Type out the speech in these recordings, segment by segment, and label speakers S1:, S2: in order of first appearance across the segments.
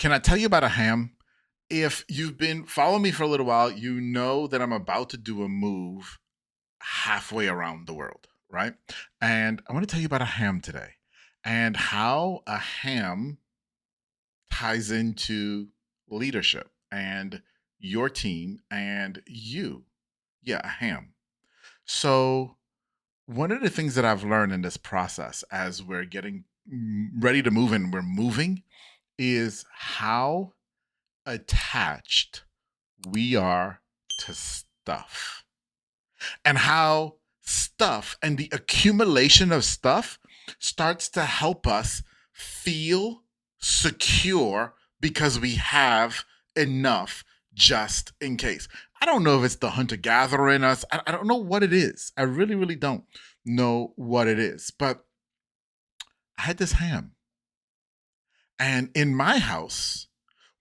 S1: Can I tell you about a ham? If you've been following me for a little while, you know that I'm about to do a move halfway around the world, right? And I want to tell you about a ham today and how a ham ties into leadership and your team and you. Yeah, a ham. So, one of the things that I've learned in this process as we're getting ready to move and we're moving is how attached we are to stuff and how stuff and the accumulation of stuff starts to help us feel secure because we have enough just in case. I don't know if it's the hunter gatherer in us. I don't know what it is. I really, really don't know what it is. But I had this ham. And in my house,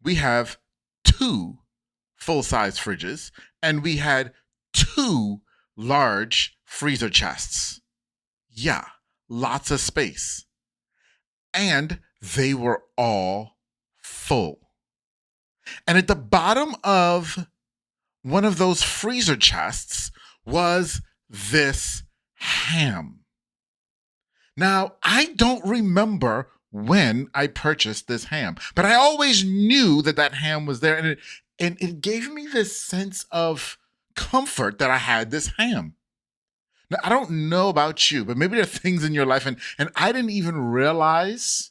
S1: we have two full size fridges and we had two large freezer chests. Yeah, lots of space. And they were all full. And at the bottom of one of those freezer chests was this ham. Now, I don't remember when I purchased this ham, but I always knew that that ham was there, and it gave me this sense of comfort that I had this ham. Now, I don't know about you, but maybe there are things in your life, and I didn't even realize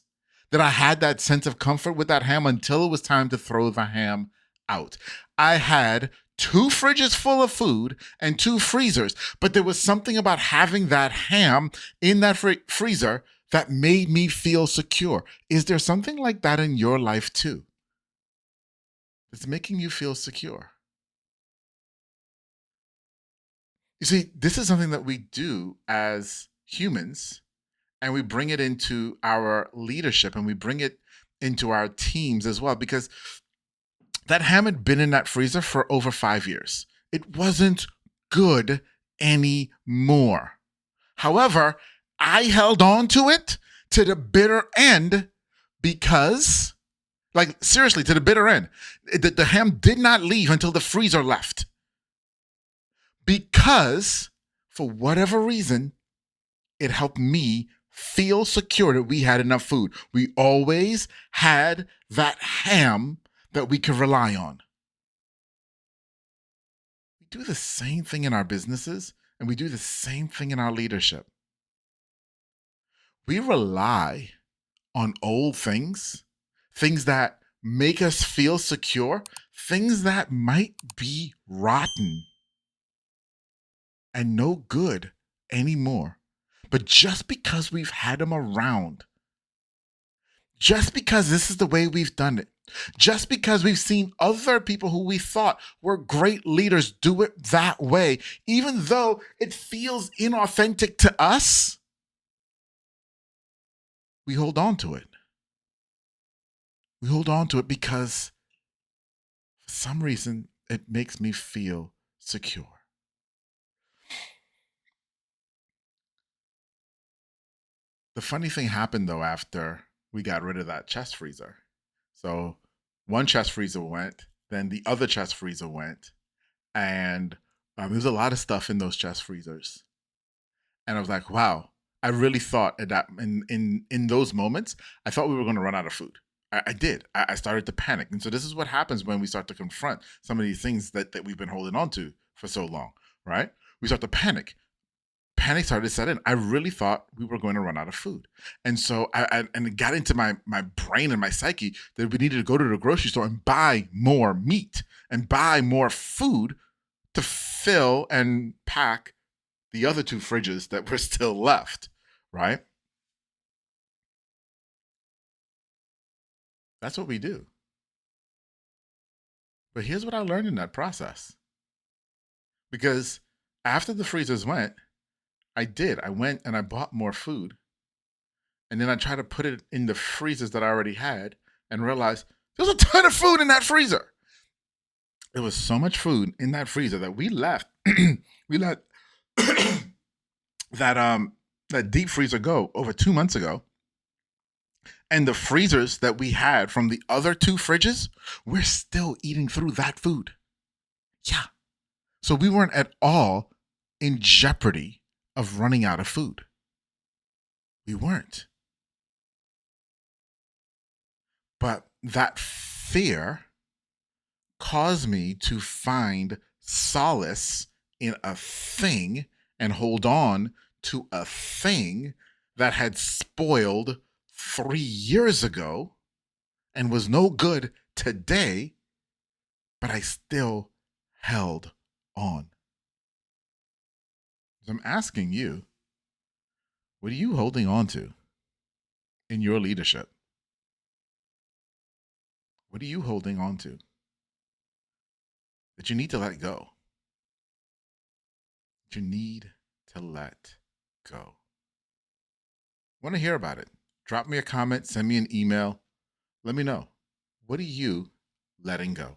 S1: that I had that sense of comfort with that ham until it was time to throw the ham out. I had two fridges full of food and two freezers, but there was something about having that ham in that freezer that made me feel secure. Is there something like that in your life too? It's making you feel secure. You see, this is something that we do as humans, and we bring it into our leadership and we bring it into our teams as well, because that ham had been in that freezer for over 5 years. It wasn't good anymore. However, I held on to it to the bitter end because, like, seriously, to the bitter end. The ham did not leave until the freezer left. Because, for whatever reason, it helped me feel secure that we had enough food. We always had that ham that we could rely on. We do the same thing in our businesses and we do the same thing in our leadership. We rely on old things, things that make us feel secure, things that might be rotten and no good anymore. But just because we've had them around, just because this is the way we've done it, just because we've seen other people who we thought were great leaders do it that way, even though it feels inauthentic to us, we hold on to it. We hold on to it because for some reason it makes me feel secure. The funny thing happened though after we got rid of that chest freezer. So one chest freezer went, then the other chest freezer went, and there's a lot of stuff in those chest freezers. And I was like, wow, I really thought at that in those moments, I thought we were going to run out of food. I did. I started to panic, and so this is what happens when we start to confront some of these things that we've been holding on to for so long, right? We start to panic. Panic started to set in. I really thought we were going to run out of food, and so and it got into my brain and my psyche that we needed to go to the grocery store and buy more meat and buy more food to fill and pack the other two fridges that were still left, right? That's what we do. But here's what I learned in that process. Because after the freezers went, I did. I went and I bought more food. And then I tried to put it in the freezers that I already had and realized there's a ton of food in that freezer. There was so much food in that freezer that we left. We let that that deep freezer go over 2 months ago, And the freezers that we had from the other two fridges, we're still eating through that food. Yeah. So we weren't at all in jeopardy of running out of food. We weren't. But that fear caused me to find solace in a thing and hold on to a thing that had spoiled 3 years ago and was no good today, but I still held on. So I'm asking you, what are you holding on to in your leadership? What are you holding on to that you need to let go? That you need to let go. Want to hear about it? Drop me a comment, send me an email. Let me know. What are you letting go?